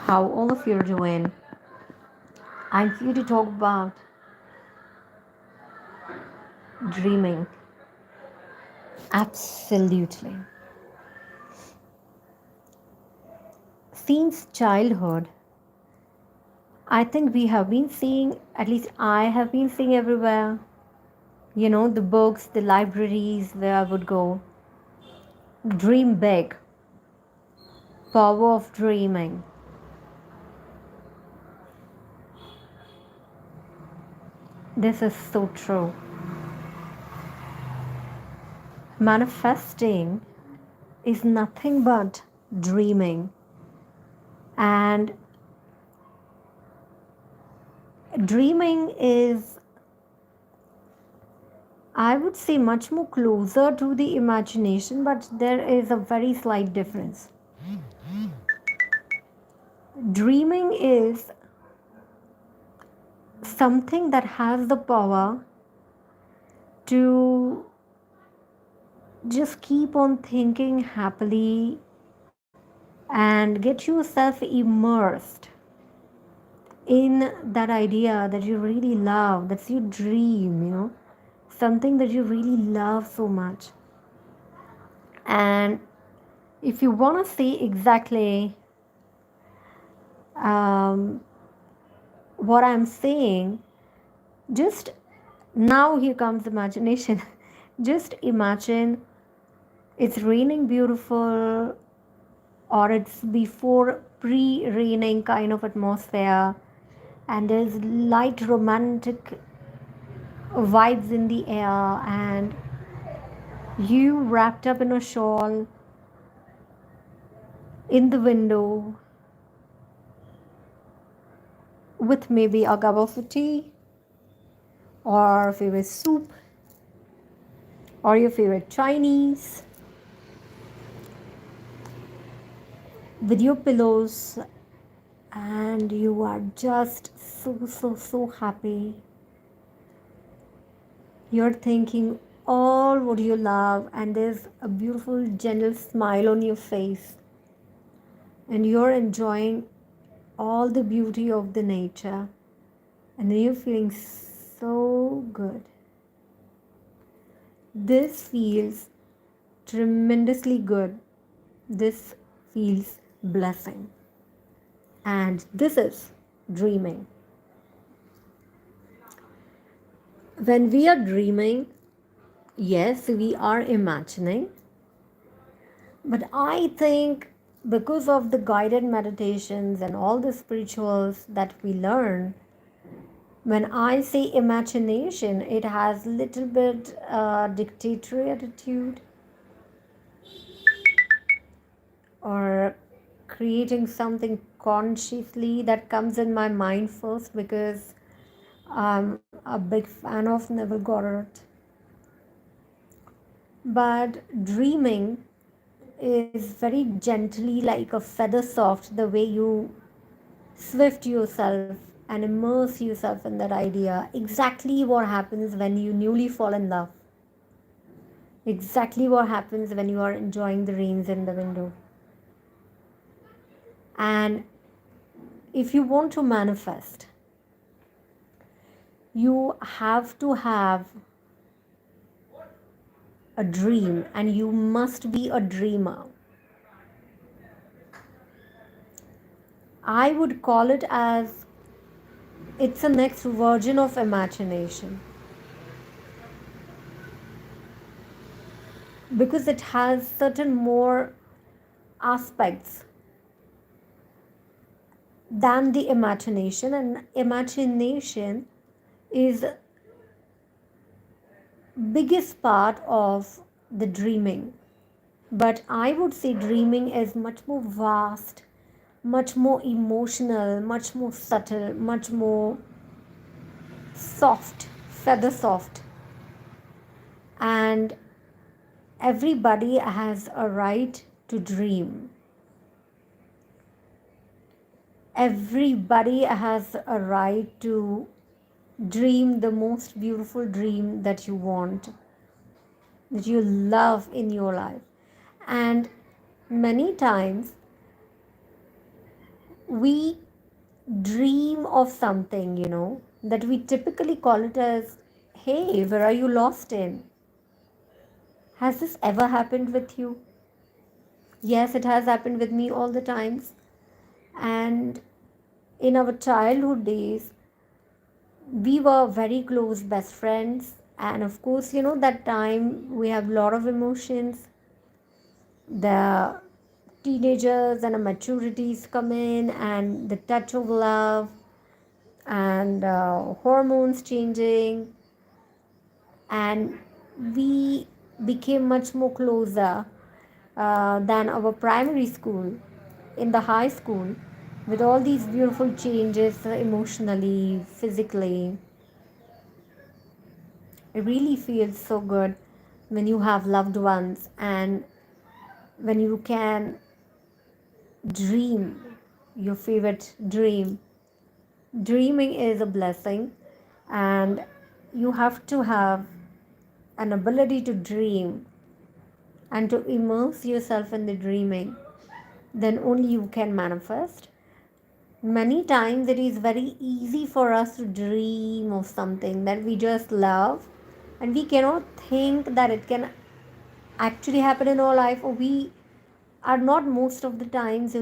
how all of you are doing. I'm here to talk about dreaming. Absolutely. Since childhood, I think we have been seeing, at least I have been seeing everywhere, the books, the libraries where I would go. Dream big, power of dreaming. This is so true. Manifesting is nothing but dreaming. And dreaming is, I would say, much more closer to the imagination, but there is a very slight difference. Dreaming is something that has the power to just keep on thinking happily and get yourself immersed in that idea that you really love, that's your dream, something that you really love so much. And if you want to see exactly um, what I'm saying, just now here comes imagination. Just imagine it's raining beautiful, or it's before pre-raining kind of atmosphere, and there's light romantic vibes in the air, and you wrapped up in a shawl in the window with maybe a cup of tea or favorite soup or your favorite Chinese with your pillows, and you are just so happy. You're thinking all what you love, and there's a beautiful gentle smile on your face, and you're enjoying all the beauty of the nature, and then you're feeling so good. This feels tremendously good. This feels blessing, and this is dreaming. When we are dreaming, yes, we are imagining, but I think because of the guided meditations and all the spirituals that we learn, when I say imagination, it has little bit dictatorial attitude, or creating something consciously that comes in my mind first, because I'm a big fan of Neville Goddard. But dreaming is very gently, like a feather soft, the way you swift yourself and immerse yourself in that idea. Exactly what happens when you newly fall in love. Exactly what happens when you are enjoying the rains in the window. And if you want to manifest, you have to have a dream, and you must be a dreamer. I would call it as it's a next version of imagination, because it has certain more aspects than the imagination, and imagination is biggest part of the dreaming. But I would say dreaming is much more vast, much more emotional, much more subtle, much more soft, feather soft. And everybody has a right to dream. Everybody has a right to dream the most beautiful dream that you want, that you love in your life. And many times We dream of something, that we typically call it as, hey, where are you lost in? Has this ever happened with you? Yes, it has happened with me all the times. And in our childhood days, we were very close best friends. And of course, that time we have a lot of emotions. The teenagers and the maturities come in, and the touch of love, and hormones changing, and we became much more closer than our primary school, in the high school, with all these beautiful changes emotionally, physically. It really feels so good when you have loved ones, and when you can dream your favorite dream. Dreaming is a blessing, and you have to have an ability to dream and to immerse yourself in the dreaming. Then only you can manifest. Many times it is very easy for us to dream of something that we just love, and we cannot think that it can actually happen in our life, or we are not most of the times,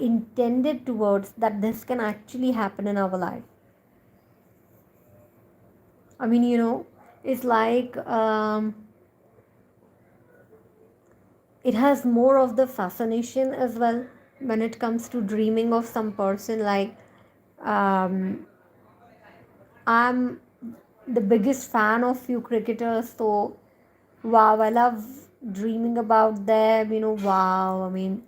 intended towards that this can actually happen in our life. I mean, it's like, it has more of the fascination as well when it comes to dreaming of some person. Like, um, I'm the biggest fan of few cricketers, so wow, I love dreaming about them. Wow, I mean,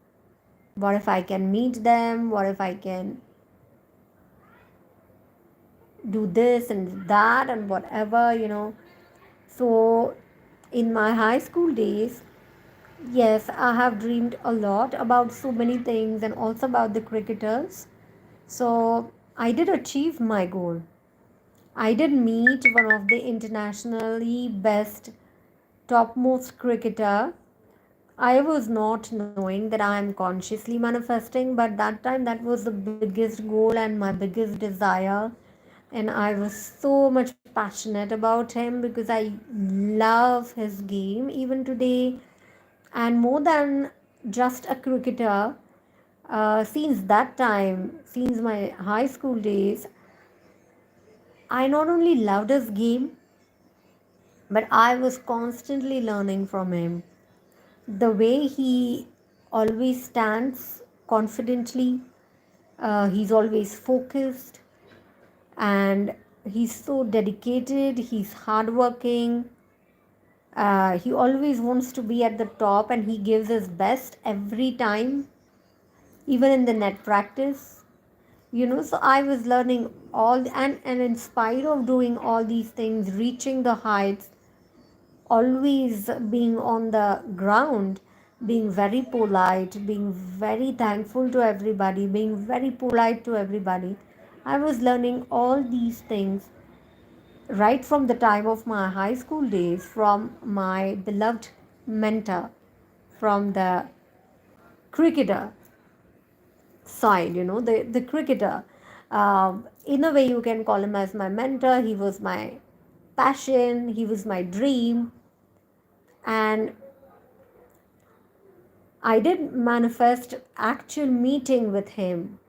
what if I can meet them? What if I can do this and that and whatever. So, in my high school days, yes, I have dreamed a lot about so many things, and also about the cricketers. So, I did achieve my goal. I did meet one of the internationally best, topmost cricketer. I was not knowing that I am consciously manifesting, but that time that was the biggest goal and my biggest desire. And I was so much passionate about him because I love his game even today. And more than just a cricketer, since that time, since my high school days, I not only loved his game, but I was constantly learning from him. The way he always stands confidently, he's always focused, and he's so dedicated, he's hardworking. He always wants to be at the top, and he gives his best every time, even in the net practice. So I was learning all, and in spite of doing all these things, reaching the heights, always being on the ground, being very polite, being very thankful to everybody, being very polite to everybody. I was learning all these things right from the time of my high school days, from my beloved mentor, from the cricketer side, the cricketer. In a way, you can call him as my mentor. He was my passion, he was my dream, and I did manifest actual meeting with him.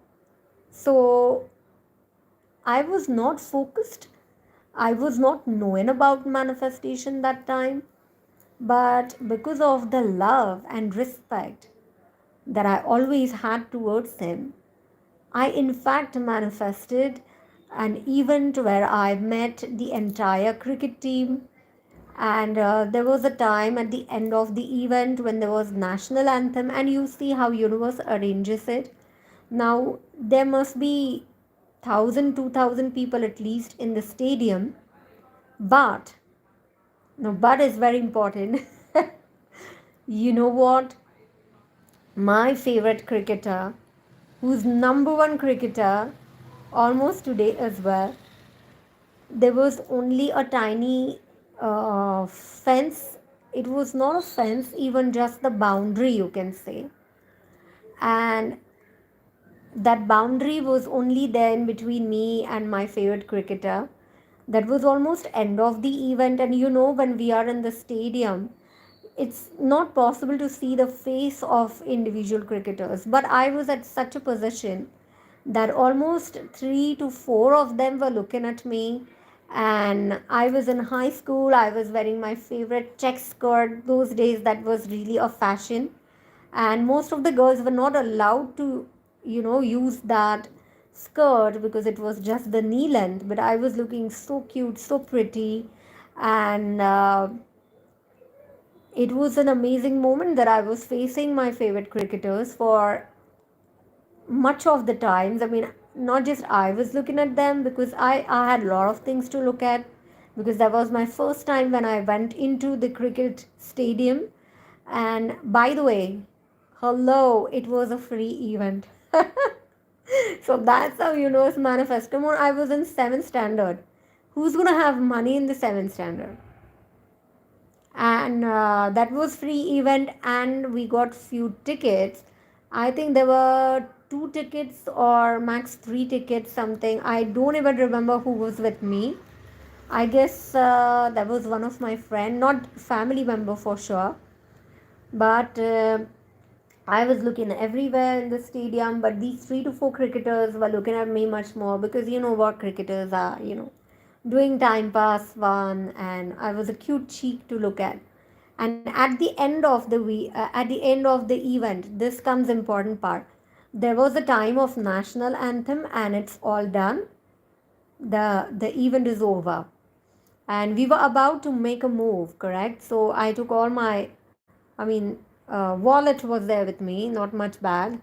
So I was not focused. I was not knowing about manifestation that time. But because of the love and respect that I always had towards him, I in fact manifested an event where I met the entire cricket team. And there was a time at the end of the event when there was national anthem, and you see how universe arranges it. Now there must be 1,000, 2,000 people at least in the stadium, but no, but is very important. You know what? My favorite cricketer, who's number one cricketer almost today as well, there was only a tiny fence. It was not a fence, even just the boundary, you can say. And that boundary was only there in between me and my favorite cricketer. That was almost end of the event, and when we are in the stadium, it's not possible to see the face of individual cricketers. But I was at such a position that almost three to four of them were looking at me. And I was in high school, I was wearing my favorite check skirt. Those days, that was really a fashion. And most of the girls were not allowed to, use that skirt because it was just the knee length. But I was looking so cute, so pretty. And it was an amazing moment that I was facing my favorite cricketers for much of the times. I mean, not just I was looking at them, because I had a lot of things to look at, because that was my first time when I went into the cricket stadium. And by the way, hello, it was a free event. So that's how it's manifesto more. I was in 7th standard. Who's gonna have money in the 7th standard? And that was free event, and we got few tickets. I think there were 2 tickets or max 3 tickets, something. I don't even remember who was with me. I guess that was one of my friend, not family member for sure. But I was looking everywhere in the stadium, but these 3 to 4 cricketers were looking at me much more, because you know what cricketers are, doing time pass fun, and I was a cute cheek to look at. And at the end of the event, this comes important part. There was a time of national anthem, and it's all done. The event is over, and we were about to make a move, correct? So I took all my, I mean, wallet was there with me, not much bag.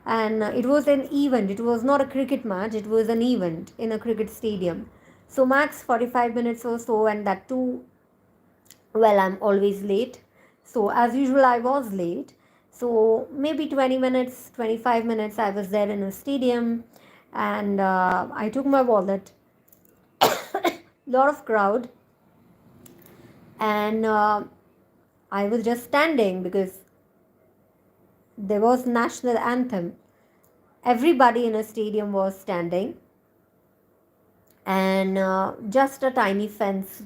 And it was an event, it was not a cricket match, it was an event in a cricket stadium. So max 45 minutes or so, and that too, well, I'm always late. So as usual, I was late. So maybe 20 minutes, 25 minutes, I was there in a stadium. And I took my wallet, lot of crowd. And I was just standing because there was national anthem. Everybody in a stadium was standing, and just a tiny fence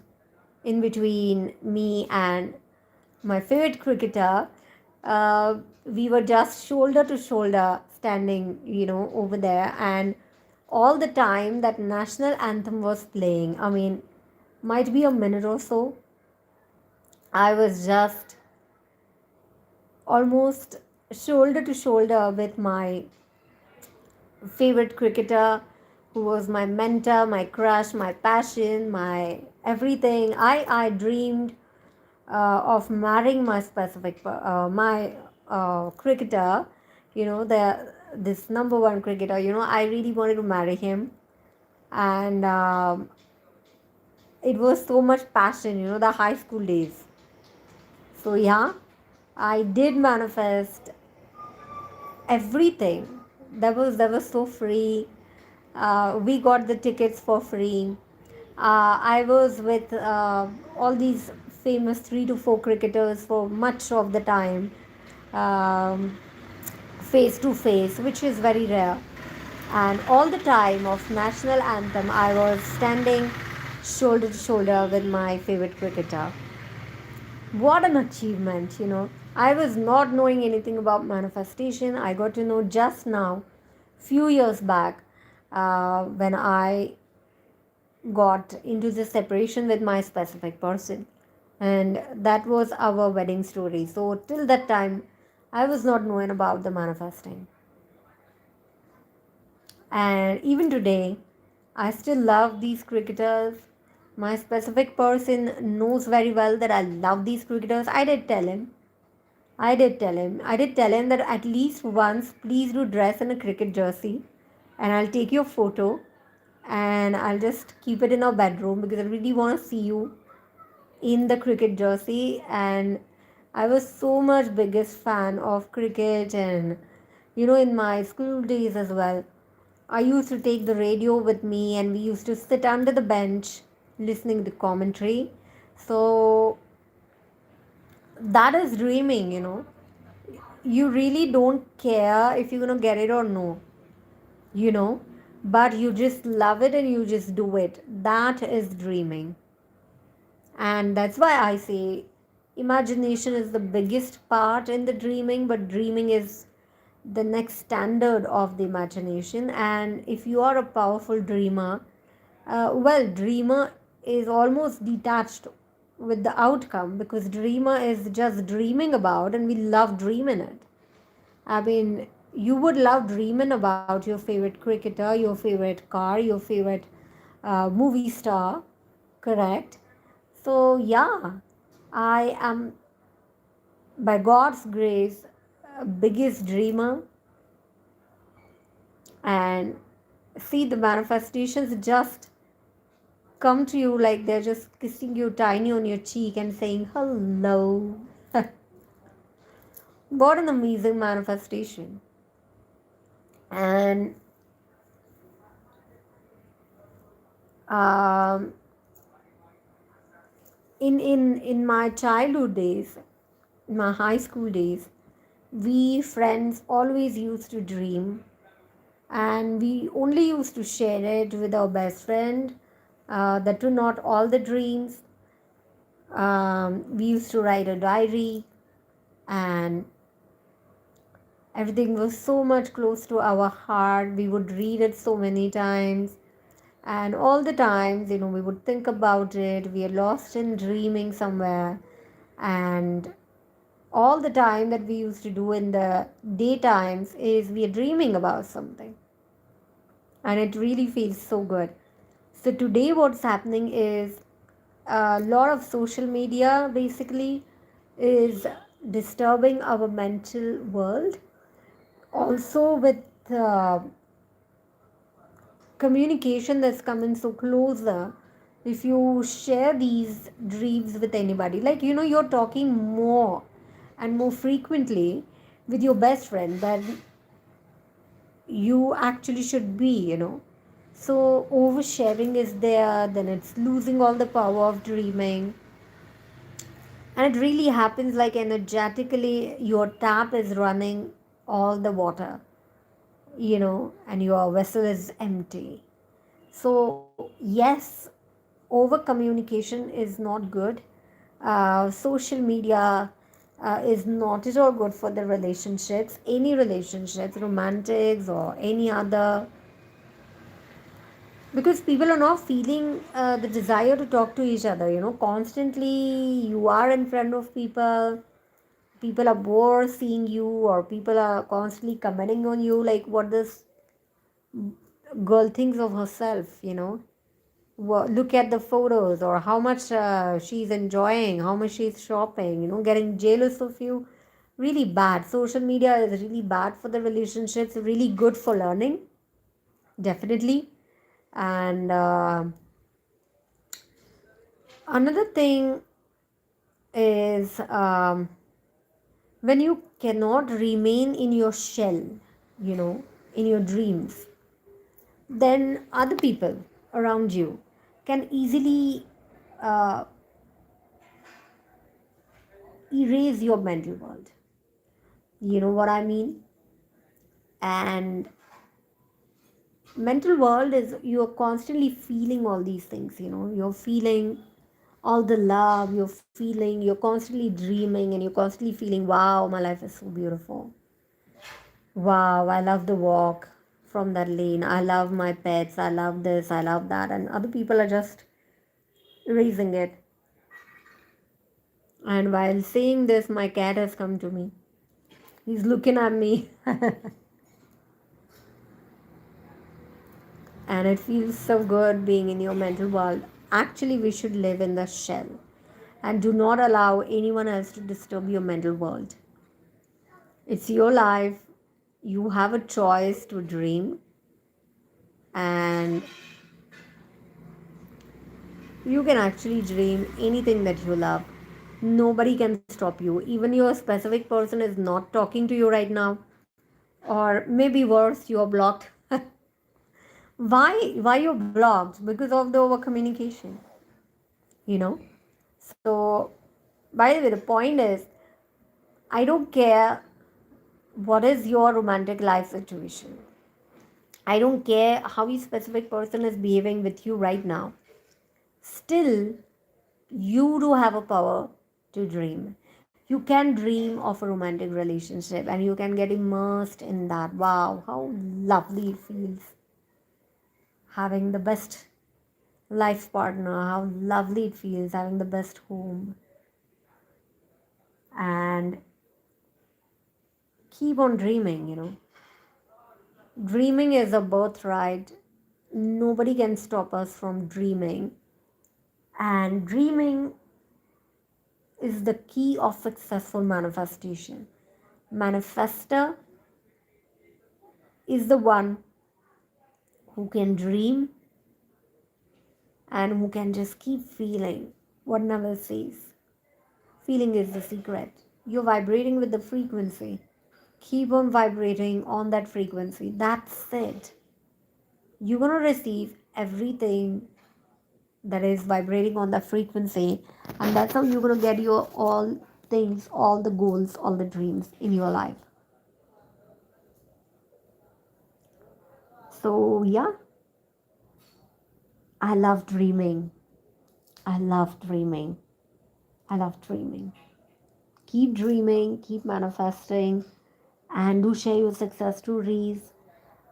in between me and my favorite cricketer. We were just shoulder to shoulder standing, over there. And all the time that national anthem was playing, I mean, might be a minute or so, I was just almost shoulder to shoulder with my favorite cricketer, who was my mentor, my crush, my passion, my everything. I dreamed of marrying my my cricketer, the this number one cricketer. I really wanted to marry him. And it was so much passion, the high school days. So yeah, I did manifest everything. That was so free. We got the tickets for free. I was with all these famous 3 to 4 cricketers for much of the time, um, face to face, which is very rare. And all the time of national anthem, I was standing shoulder to shoulder with my favorite cricketer. What an achievement, I was not knowing anything about manifestation. I got to know just now, few years back, when I got into the separation with my specific person. And that was our wedding story. So till that time, I was not knowing about the manifesting. And even today, I still love these cricketers. My specific person knows very well that I love these cricketers. I did tell him that at least once, please do dress in a cricket jersey, and I'll take your photo and I'll just keep it in our bedroom, because I really want to see you in the cricket jersey. And I was so much biggest fan of cricket. And in my school days as well, I used to take the radio with me, and we used to sit under the bench listening to commentary. So that is dreaming. You really don't care if you're going to get it or no. you know, but you just love it and you just do it. That is dreaming. And that's why I say imagination is the biggest part in the dreaming, but dreaming is the next standard of the imagination. And if you are a powerful dreamer, well, dreamer is almost detached with the outcome, because dreamer is just dreaming about and we love dreaming it. I mean, you would love dreaming about your favorite cricketer, your favorite car, your favorite movie star, correct? So, yeah, I am, by God's grace, biggest dreamer, and see the manifestations just come to you like they're just kissing you tiny on your cheek and saying hello. What an amazing manifestation. And um, in my childhood days, in my high school days, we friends always used to dream, and we only used to share it with our best friend. That were not all the dreams. We used to write a diary, and everything was so much close to our heart. We would read it so many times, and all the times, we would think about it. We are lost in dreaming somewhere, and all the time that we used to do in the daytimes is we are dreaming about something, and it really feels so good. So today what's happening is a lot of social media basically is disturbing our mental world, also with uh, communication that's coming so closer. If you share these dreams with anybody, like you're talking more and more frequently with your best friend than you actually should be. So oversharing is there, then it's losing all the power of dreaming. And it really happens like energetically your tap is running all the water, and your vessel is empty. So, yes, over communication is not good. Social media is not at all good for the relationships, any relationships, romantics or any other, because people are not feeling the desire to talk to each other. Constantly you are in front of people are bored seeing you, or people are constantly commenting on you, like what this girl thinks of herself. Look at the photos, or how much she's enjoying, how much she's shopping, getting jealous of you. Really bad. Social media is really bad for the relationships, really good for learning, definitely. And another thing is, when you cannot remain in your shell, you know, in your dreams, then other people around you can easily uh, erase your mental world. You know what I mean? And mental world is, you're constantly feeling all these things. You're feeling all the love, you're constantly dreaming, and you're constantly feeling, wow, my life is so beautiful. Wow, I love the walk from that lane. I love my pets. I love this. I love that. And other people are just erasing it. And while saying this, my cat has come to me. He's looking at me. And it feels so good being in your mental world. Actually, we should live in the shell and do not allow anyone else to disturb your mental world. It's your life. You have a choice to dream, and you can actually dream anything that you love. Nobody can stop you. Even your specific person is not talking to you right now, or maybe worse, you're blocked. Why you're blocked? Because of the over communication. You know. So, by the way, the point is, I don't care what is your romantic life situation. I don't care how a specific person is behaving with you right now. Still, you do have a power to dream. You can dream of a romantic relationship and you can get immersed in that. Wow, how lovely it feels having the best life partner, how lovely it feels having the best home. And keep on dreaming. Dreaming is a birthright. Nobody can stop us from dreaming. And dreaming is the key of successful manifestation. Manifester is the one who can dream and who can just keep feeling what Neville says. Feeling is the secret. You're vibrating with the frequency. Keep on vibrating on that frequency. That's it. You're going to receive everything that is vibrating on that frequency, and that's how you're going to get your all things, all the goals, all the dreams in your life. So, yeah, I love dreaming. I love dreaming. I love dreaming. Keep dreaming, keep manifesting, and do share your success stories.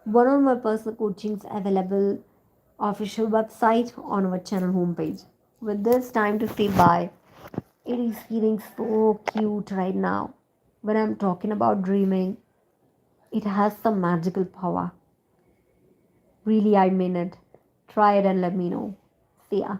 One on my personal coachings available official website on our channel homepage. With this, time to say bye. It is feeling so cute right now. When I'm talking about dreaming, it has some magical power. Really, I mean it. Try it and let me know. See ya.